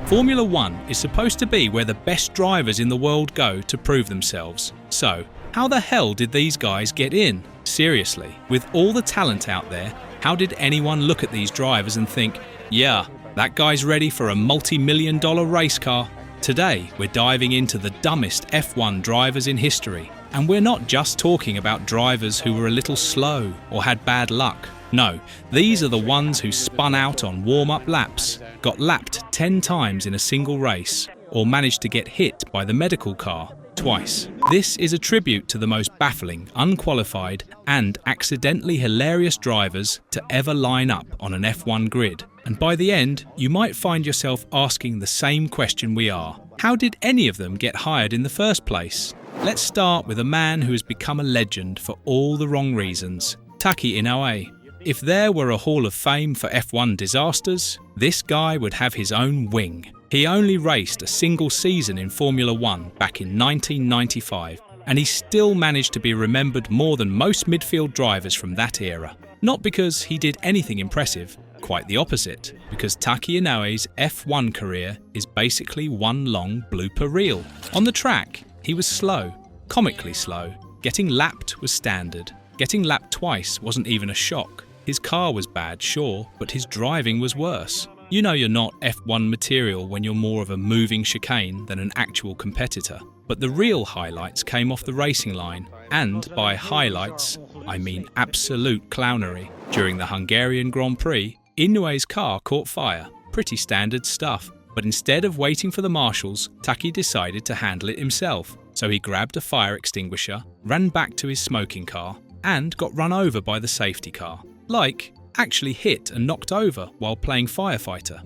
Formula One is supposed to be where the best drivers in the world go to prove themselves. So, how the hell did these guys get in? Seriously, with all the talent out there, how did anyone look at these drivers and think, yeah, that guy's ready for a multi-million-dollar race car? Today, we're diving into the dumbest F1 drivers in history. And we're not just talking about drivers who were a little slow or had bad luck. No, these are the ones who spun out on warm-up laps, got lapped 10 times in a single race, or managed to get hit by the medical car twice. This is a tribute to the most baffling, unqualified, and accidentally hilarious drivers to ever line up on an F1 grid. And by the end, you might find yourself asking the same question we are. How did any of them get hired in the first place? Let's start with a man who has become a legend for all the wrong reasons, Taki Inoue. If there were a Hall of Fame for F1 disasters, this guy would have his own wing. He only raced a single season in Formula One back in 1995, and he still managed to be remembered more than most midfield drivers from that era. Not because he did anything impressive, quite the opposite, because Taki Inoue's F1 career is basically one long blooper reel. On the track, he was slow, comically slow. Getting lapped was standard. Getting lapped twice wasn't even a shock. His car was bad, sure, but his driving was worse. You know you're not F1 material when you're more of a moving chicane than an actual competitor. But the real highlights came off the racing line, and by highlights, I mean absolute clownery. During the Hungarian Grand Prix, Inoue's car caught fire. Pretty standard stuff. But instead of waiting for the marshals, Taki decided to handle it himself. So he grabbed a fire extinguisher, ran back to his smoking car, and got run over by the safety car. Like, actually hit and knocked over while playing firefighter.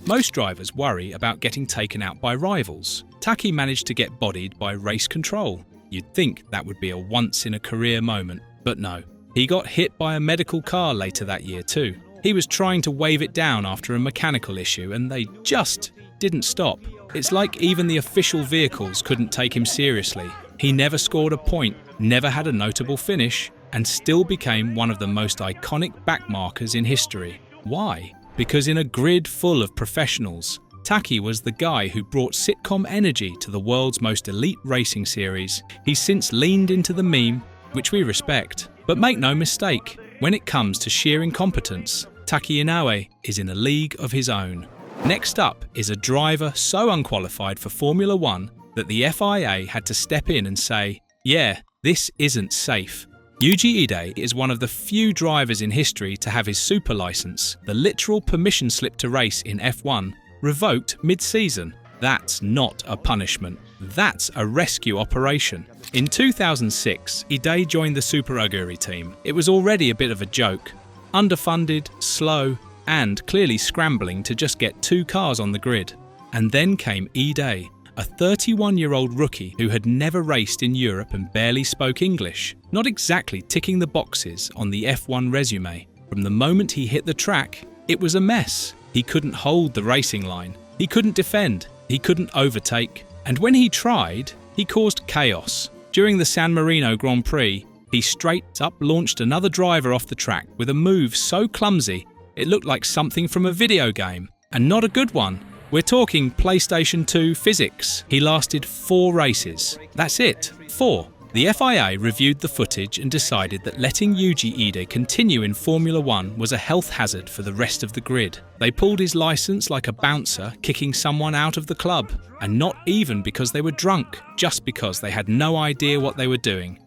Most drivers worry about getting taken out by rivals. Taki managed to get bodied by race control. You'd think that would be a once-in-a-career moment, but no. He got hit by a medical car later that year too. He was trying to wave it down after a mechanical issue and they just didn't stop. It's like even the official vehicles couldn't take him seriously. He never scored a point, never had a notable finish, and still became one of the most iconic backmarkers in history. Why? Because in a grid full of professionals, Taki was the guy who brought sitcom energy to the world's most elite racing series. He's since leaned into the meme, which we respect. But make no mistake, when it comes to sheer incompetence, Taki Inoue is in a league of his own. Next up is a driver so unqualified for Formula One that the FIA had to step in and say, yeah, this isn't safe. Yuji Ide is one of the few drivers in history to have his super license, the literal permission slip to race in F1, revoked mid-season. That's not a punishment. That's a rescue operation. In 2006, Ide joined the Super Aguri team. It was already a bit of a joke. Underfunded, slow, and clearly scrambling to just get 2 cars on the grid. And then came Ide, a 31-year-old rookie who had never raced in Europe and barely spoke English. Not exactly ticking the boxes on the F1 resume. From the moment he hit the track, it was a mess. He couldn't hold the racing line. He couldn't defend. He couldn't overtake. And when he tried, he caused chaos. During the San Marino Grand Prix, he straight up launched another driver off the track with a move so clumsy, it looked like something from a video game. And not a good one. We're talking PlayStation 2 physics. He lasted 4 races. That's it, 4. The FIA reviewed the footage and decided that letting Yuji Ide continue in Formula One was a health hazard for the rest of the grid. They pulled his license like a bouncer kicking someone out of the club. And not even because they were drunk, just because they had no idea what they were doing.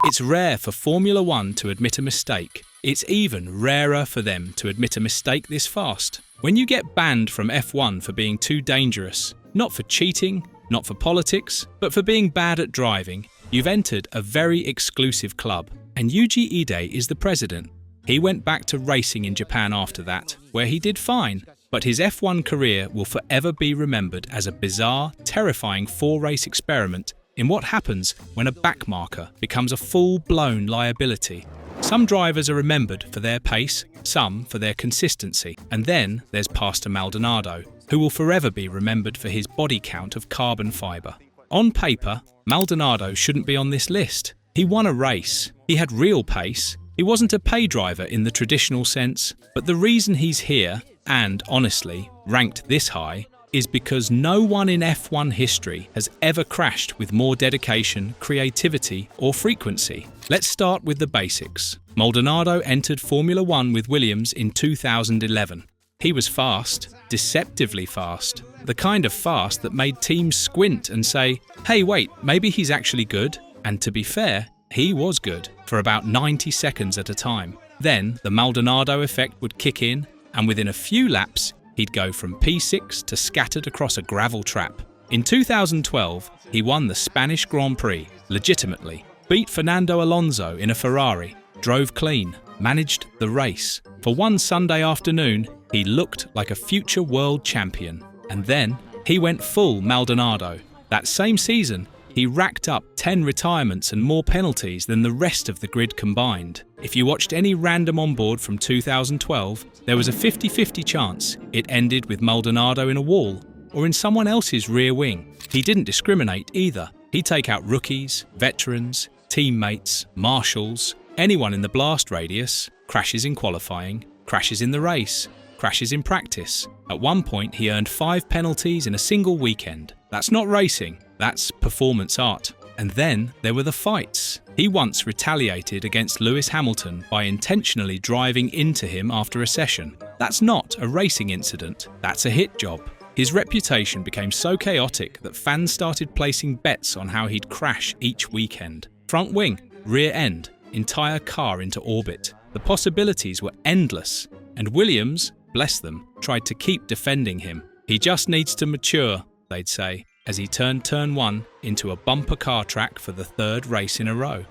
It's rare for Formula One to admit a mistake. It's even rarer for them to admit a mistake this fast. When you get banned from F1 for being too dangerous, not for cheating, not for politics, but for being bad at driving, you've entered a very exclusive club. And Yuji Ide is the president. He went back to racing in Japan after that, where he did fine, but his F1 career will forever be remembered as a bizarre, terrifying 4-race experiment in what happens when a backmarker becomes a full-blown liability. Some drivers are remembered for their pace, some for their consistency, and then there's Pastor Maldonado, who will forever be remembered for his body count of carbon fibre. On paper, Maldonado shouldn't be on this list. He won a race, he had real pace, he wasn't a pay driver in the traditional sense, but the reason he's here, and honestly, ranked this high is because no one in F1 history has ever crashed with more dedication, creativity, or frequency. Let's start with the basics. Maldonado entered Formula One with Williams in 2011. He was fast, deceptively fast, the kind of fast that made teams squint and say, hey wait, maybe he's actually good. And to be fair, he was good for about 90 seconds at a time. Then the Maldonado effect would kick in, and within a few laps, he'd go from P6 to scattered across a gravel trap. In 2012, he won the Spanish Grand Prix, legitimately, beat Fernando Alonso in a Ferrari, drove clean, managed the race. For one Sunday afternoon, he looked like a future world champion. And then, he went full Maldonado. That same season, he racked up 10 retirements and more penalties than the rest of the grid combined. If you watched any random onboard from 2012, there was a 50-50 chance it ended with Maldonado in a wall or in someone else's rear wing. He didn't discriminate either. He'd take out rookies, veterans, teammates, marshals, anyone in the blast radius, crashes in qualifying, crashes in the race, crashes in practice. At one point, he earned 5 penalties in a single weekend. That's not racing, that's performance art. And then there were the fights. He once retaliated against Lewis Hamilton by intentionally driving into him after a session. That's not a racing incident, that's a hit job. His reputation became so chaotic that fans started placing bets on how he'd crash each weekend. Front wing, rear end, entire car into orbit. The possibilities were endless, and Williams, bless them, tried to keep defending him. He just needs to mature, they'd say, as he turned turn 1 into a bumper car track for the 3rd race in a row.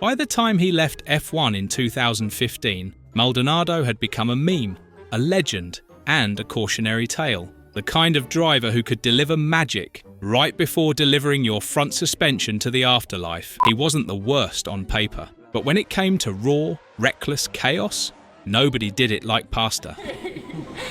By the time he left F1 in 2015, Maldonado had become a meme, a legend, and a cautionary tale. The kind of driver who could deliver magic right before delivering your front suspension to the afterlife. He wasn't the worst on paper, but when it came to raw, reckless chaos, nobody did it like Pasta.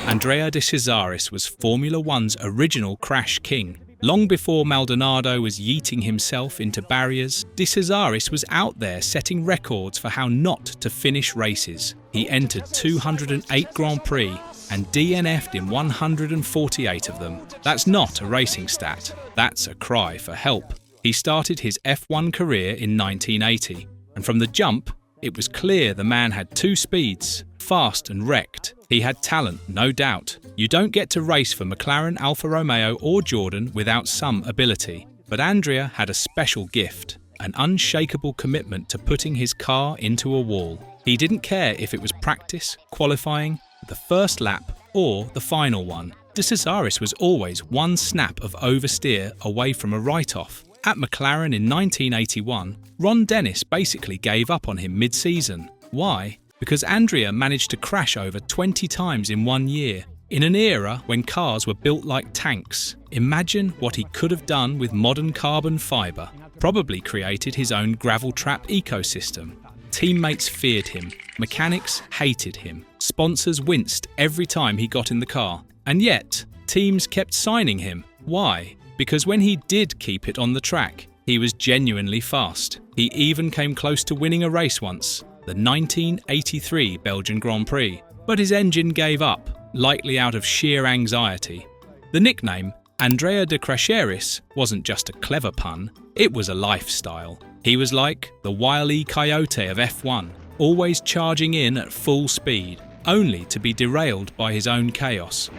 Andrea de Cesaris was Formula One's original crash king. Long before Maldonado was yeeting himself into barriers, de Cesaris was out there setting records for how not to finish races. He entered 208 Grand Prix and DNF'd in 148 of them. That's not a racing stat, that's a cry for help. He started his F1 career in 1980, and from the jump, it was clear the man had 2 speeds, fast and wrecked. He had talent, no doubt. You don't get to race for McLaren, Alfa Romeo or Jordan without some ability. But Andrea had a special gift, an unshakable commitment to putting his car into a wall. He didn't care if it was practice, qualifying, the first lap or the final one. De Cesaris was always one snap of oversteer away from a write-off. At McLaren in 1981, Ron Dennis basically gave up on him mid-season. Why? Because Andrea managed to crash over 20 times in 1 year, in an era when cars were built like tanks. Imagine what he could have done with modern carbon fibre. Probably created his own gravel trap ecosystem. Teammates feared him, mechanics hated him, sponsors winced every time he got in the car. And yet, teams kept signing him. Why? Because when he did keep it on the track, he was genuinely fast. He even came close to winning a race once, the 1983 Belgian Grand Prix, but his engine gave up, likely out of sheer anxiety. The nickname, Andrea de Crasheris, wasn't just a clever pun, it was a lifestyle. He was like the Wile E. Coyote of F1, always charging in at full speed, only to be derailed by his own chaos.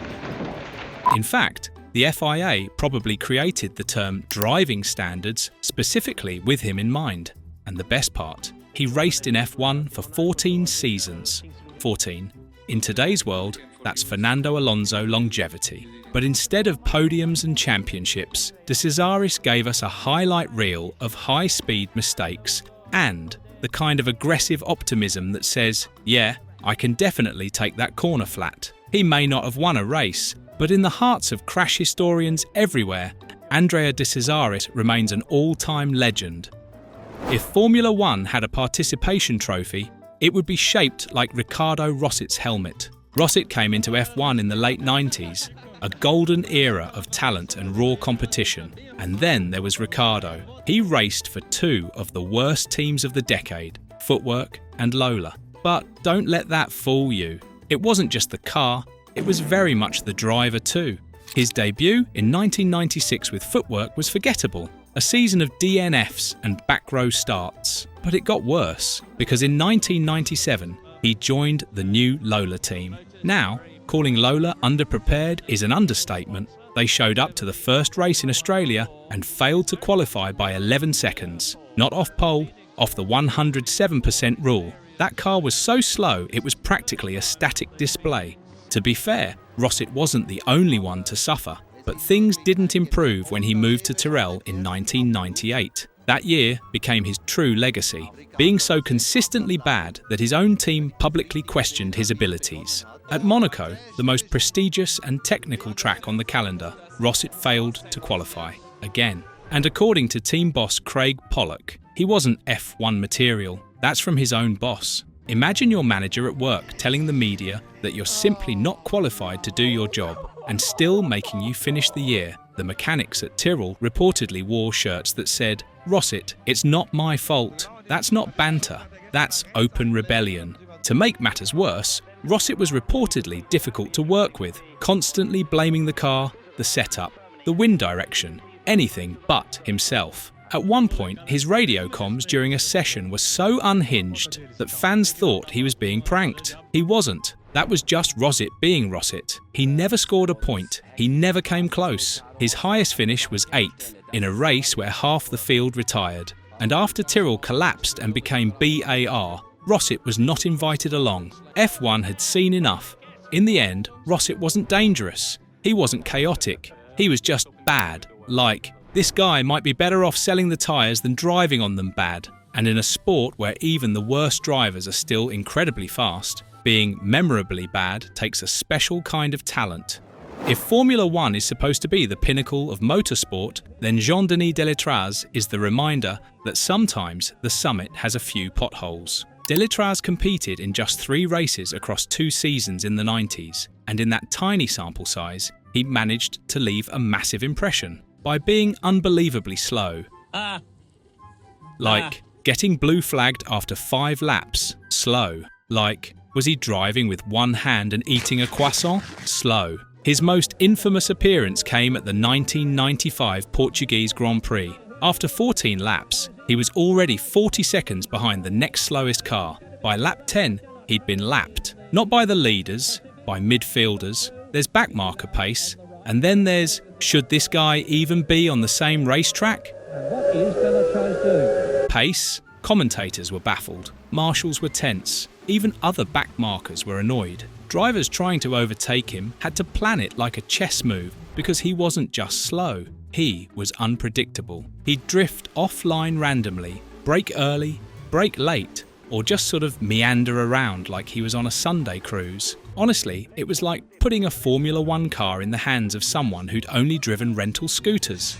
In fact, the FIA probably created the term driving standards specifically with him in mind. And the best part, he raced in F1 for 14 seasons. 14. In today's world, that's Fernando Alonso longevity. But instead of podiums and championships, de Cesaris gave us a highlight reel of high-speed mistakes and the kind of aggressive optimism that says, yeah, I can definitely take that corner flat. He may not have won a race, but in the hearts of crash historians everywhere, Andrea de Cesaris remains an all-time legend. If Formula One had a participation trophy, it would be shaped like Ricardo Rossit's helmet. Rossit came into F1 in the late 90s, a golden era of talent and raw competition. And then there was Ricardo. He raced for 2 of the worst teams of the decade, Footwork and Lola. But don't let that fool you. It wasn't just the car, it was very much the driver too. His debut in 1996 with Footwork was forgettable, a season of DNFs and back row starts. But it got worse, because in 1997 he joined the new Lola team. Now, calling Lola underprepared is an understatement. They showed up to the first race in Australia and failed to qualify by 11 seconds. Not off pole, off the 107% rule. That car was so slow it was practically a static display. To be fair, Rosset wasn't the only one to suffer, but things didn't improve when he moved to Tyrrell in 1998. That year became his true legacy, being so consistently bad that his own team publicly questioned his abilities. At Monaco, the most prestigious and technical track on the calendar, Rosset failed to qualify again. And according to team boss Craig Pollock, he wasn't F1 material. That's from his own boss. Imagine your manager at work telling the media that you're simply not qualified to do your job and still making you finish the year. The mechanics at Tyrrell reportedly wore shirts that said, "Rosset, it's not my fault." That's not banter, that's open rebellion. To make matters worse, Rosset was reportedly difficult to work with, constantly blaming the car, the setup, the wind direction, anything but himself. At one point, his radio comms during a session were so unhinged that fans thought he was being pranked. He wasn't. That was just Rosset being Rosset. He never scored a point. He never came close. His highest finish was 8th, in a race where half the field retired. And after Tyrrell collapsed and became BAR, Rosset was not invited along. F1 had seen enough. In the end, Rosset wasn't dangerous. He wasn't chaotic. He was just bad. Like, this guy might be better off selling the tyres than driving on them bad. And in a sport where even the worst drivers are still incredibly fast, being memorably bad takes a special kind of talent. If Formula One is supposed to be the pinnacle of motorsport, then Jean-Denis Delétraz is the reminder that sometimes the summit has a few potholes. Delétraz competed in just 3 races across 2 seasons in the 90s, and in that tiny sample size, he managed to leave a massive impression by being unbelievably slow. Like, getting blue flagged after 5 laps, slow. Like, was he driving with one hand and eating a croissant? Slow. His most infamous appearance came at the 1995 Portuguese Grand Prix. After 14 laps, he was already 40 seconds behind the next slowest car. By lap 10, he'd been lapped. Not by the leaders, by midfielders. There's backmarker pace, and then there's, should this guy even be on the same racetrack? What is Delétraz doing? Pace. Commentators were baffled. Marshals were tense. Even other backmarkers were annoyed. Drivers trying to overtake him had to plan it like a chess move because he wasn't just slow. He was unpredictable. He'd drift offline randomly, brake early, brake late, or just sort of meander around like he was on a Sunday cruise. Honestly, it was like putting a Formula One car in the hands of someone who'd only driven rental scooters.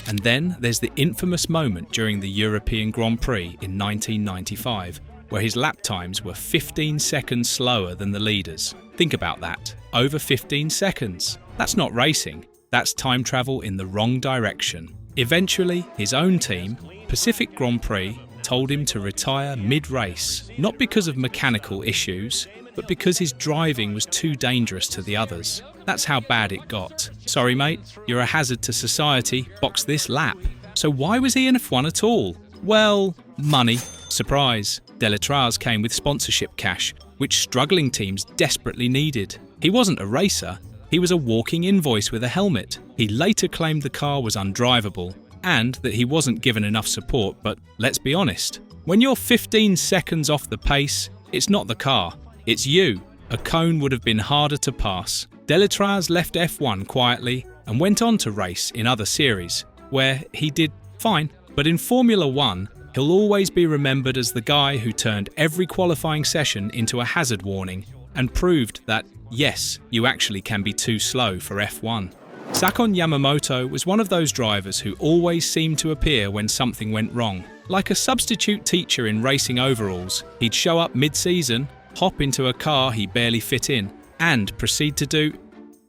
And then there's the infamous moment during the European Grand Prix in 1995, where his lap times were 15 seconds slower than the leaders. Think about that. Over 15 seconds. That's not racing. That's time travel in the wrong direction. Eventually, his own team, Pacific Grand Prix, told him to retire mid-race, not because of mechanical issues, but because his driving was too dangerous to the others. That's how bad it got. Sorry mate, you're a hazard to society, box this lap. So why was he in F1 at all? Well, money. Surprise. Delétraz came with sponsorship cash, which struggling teams desperately needed. He wasn't a racer, he was a walking invoice with a helmet. He later claimed the car was undrivable, and that he wasn't given enough support, but let's be honest. When you're 15 seconds off the pace, it's not the car, it's you. A cone would have been harder to pass. Delétraz left F1 quietly and went on to race in other series, where he did fine. But in Formula One, he'll always be remembered as the guy who turned every qualifying session into a hazard warning and proved that, yes, you actually can be too slow for F1. Sakon Yamamoto was one of those drivers who always seemed to appear when something went wrong. Like a substitute teacher in racing overalls, he'd show up mid-season, hop into a car he barely fit in, and proceed to do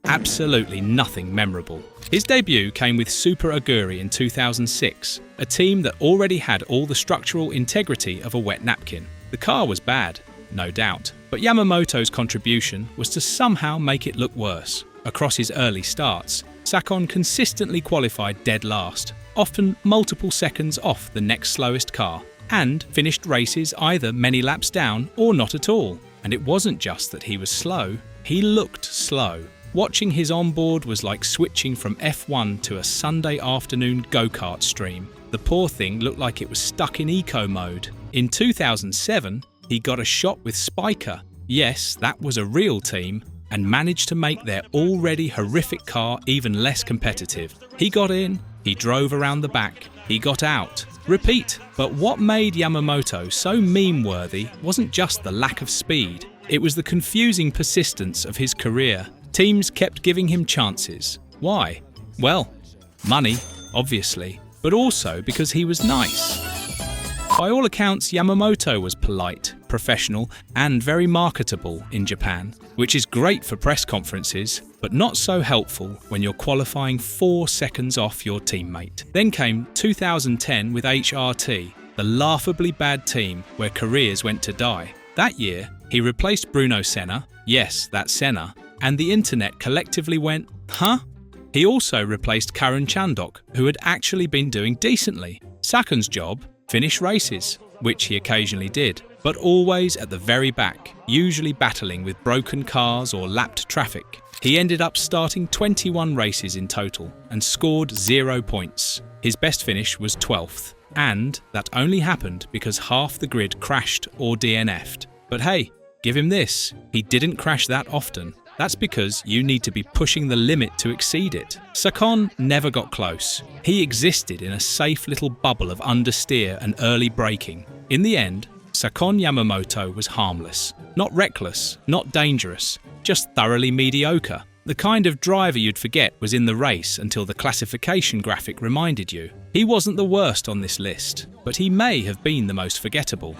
absolutely nothing memorable. His debut came with Super Aguri in 2006, a team that already had all the structural integrity of a wet napkin. The car was bad, no doubt, But Yamamoto's contribution was to somehow make it look worse. Across his early starts, Sakon consistently qualified dead last, often multiple seconds off the next slowest car, and finished races either many laps down or not at all. And it wasn't just that he was slow, he looked slow. Watching his onboard was like switching from F1 to a Sunday afternoon go-kart stream. The poor thing looked like it was stuck in eco mode. In 2007, he got a shot with Spiker. Yes, that was a real team, and managed to make their already horrific car even less competitive. He got in, he drove around the back, he got out. Repeat. But what made Yamamoto so meme-worthy wasn't just the lack of speed, it was the confusing persistence of his career. Teams kept giving him chances. Why? Well, money, obviously, but also because he was nice. By all accounts, Yamamoto was polite, professional, and very marketable in Japan, which is great for press conferences, but not so helpful when you're qualifying 4 seconds off your teammate. Then came 2010 with HRT, the laughably bad team where careers went to die. That year, he replaced Bruno Senna, yes, that's Senna, and the internet collectively went, huh? He also replaced Karun Chandok, who had actually been doing decently. Sakon's job? Finish races, which he occasionally did, but always at the very back, usually battling with broken cars or lapped traffic. He ended up starting 21 races in total and scored 0 points. His best finish was 12th, and that only happened because half the grid crashed or DNF'd. But hey, give him this, he didn't crash that often. That's because you need to be pushing the limit to exceed it. Sakon never got close. He existed in a safe little bubble of understeer and early braking. In the end, Sakon Yamamoto was harmless. Not reckless, not dangerous, just thoroughly mediocre. The kind of driver you'd forget was in the race until the classification graphic reminded you. He wasn't the worst on this list, but he may have been the most forgettable.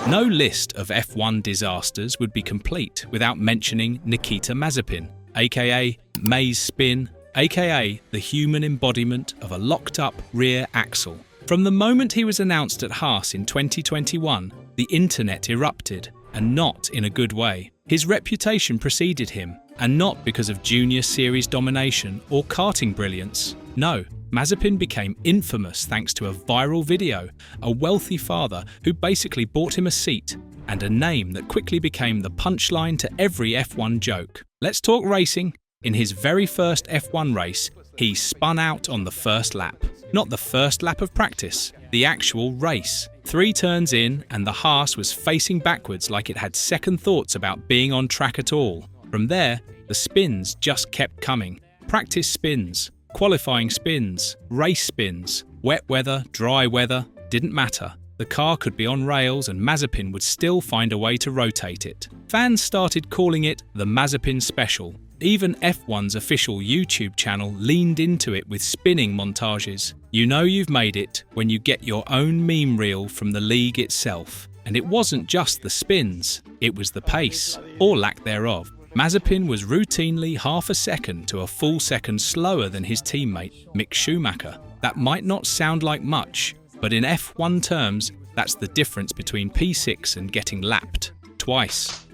No list of F1 disasters would be complete without mentioning Nikita Mazepin, aka Maze Spin, aka the human embodiment of a locked-up rear axle. From the moment he was announced at Haas in 2021, the internet erupted, and not in a good way. His reputation preceded him, and not because of junior series domination or karting brilliance. No, Mazepin became infamous thanks to a viral video, a wealthy father who basically bought him a seat, and a name that quickly became the punchline to every F1 joke. Let's talk racing. In his very first F1 race, he spun out on the first lap. Not the first lap of practice, the actual race. 3 turns in, and the Haas was facing backwards like it had second thoughts about being on track at all. From there, the spins just kept coming. Practice spins, qualifying spins, race spins, wet weather, dry weather, didn't matter. The car could be on rails and Mazepin would still find a way to rotate it. Fans started calling it the Mazepin Special. Even F1's official YouTube channel leaned into it with spinning montages. You know you've made it when you get your own meme reel from the league itself. And it wasn't just the spins, it was the pace, or lack thereof. Mazepin was routinely half a second to a full second slower than his teammate, Mick Schumacher. That might not sound like much, but in F1 terms, that's the difference between P6 and getting lapped. Twice.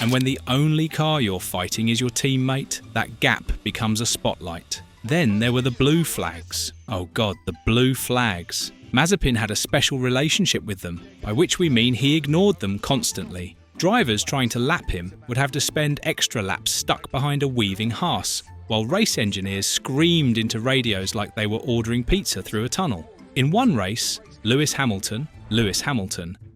And when the only car you're fighting is your teammate, that gap becomes a spotlight. Then there were the blue flags. Oh God, the blue flags. Mazepin had a special relationship with them, by which we mean he ignored them constantly. Drivers trying to lap him would have to spend extra laps stuck behind a weaving Haas, while race engineers screamed into radios like they were ordering pizza through a tunnel. In one race, Lewis Hamilton,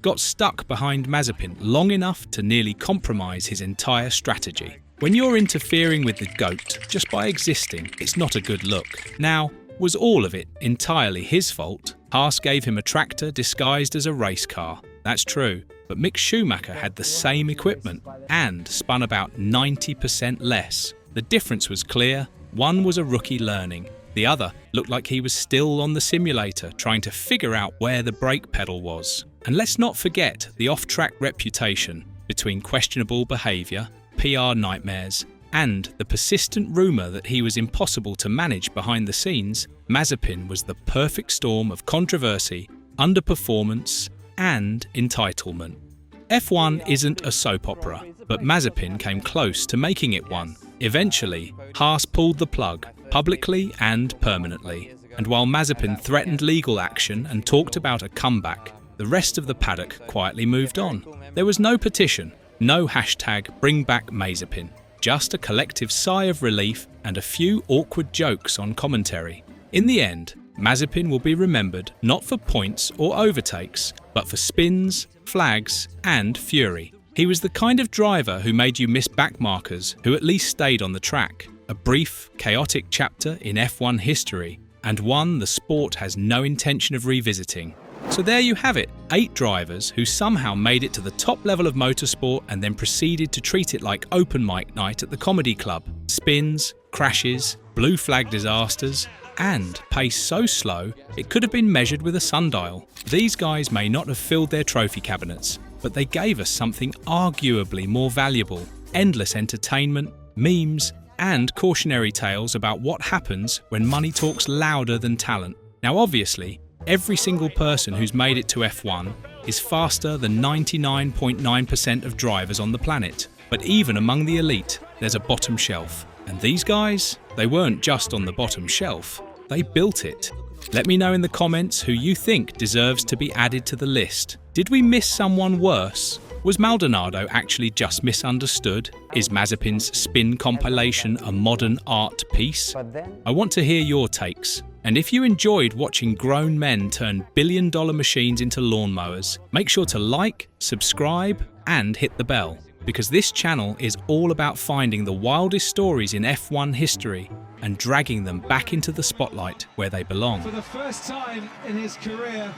got stuck behind Mazepin long enough to nearly compromise his entire strategy. When you're interfering with the GOAT just by existing, it's not a good look. Now, was all of it entirely his fault? Haas gave him a tractor disguised as a race car. That's true, but Mick Schumacher had the same equipment and spun about 90% less. The difference was clear. One was a rookie learning. The other looked like he was still on the simulator trying to figure out where the brake pedal was. And let's not forget the off-track reputation between questionable behaviour, PR nightmares, and the persistent rumour that he was impossible to manage behind the scenes. Mazepin was the perfect storm of controversy, underperformance, and entitlement. F1 isn't a soap opera, but Mazepin came close to making it one. Eventually, Haas pulled the plug, publicly and permanently. And while Mazepin threatened legal action and talked about a comeback, the rest of the paddock quietly moved on. There was no petition, no hashtag #BringBackMazepin, just a collective sigh of relief and a few awkward jokes on commentary. In the end, Mazepin will be remembered not for points or overtakes, but for spins, flags, and fury. He was the kind of driver who made you miss backmarkers who at least stayed on the track. A brief, chaotic chapter in F1 history, and one the sport has no intention of revisiting. So there you have it, 8 drivers who somehow made it to the top level of motorsport and then proceeded to treat it like open mic night at the comedy club. Spins, crashes, blue flag disasters, and pace so slow it could have been measured with a sundial. These guys may not have filled their trophy cabinets, but they gave us something arguably more valuable: endless entertainment, memes, and cautionary tales about what happens when money talks louder than talent. Now obviously, every single person who's made it to F1 is faster than 99.9% of drivers on the planet. But even among the elite, there's a bottom shelf. And these guys, they weren't just on the bottom shelf, they built it. Let me know in the comments who you think deserves to be added to the list. Did we miss someone worse? Was Maldonado actually just misunderstood? Is Mazepin's spin compilation a modern art piece? I want to hear your takes. And if you enjoyed watching grown men turn billion-dollar machines into lawnmowers, make sure to like, subscribe, and hit the bell. Because this channel is all about finding the wildest stories in F1 history and dragging them back into the spotlight where they belong. For the first time in his career,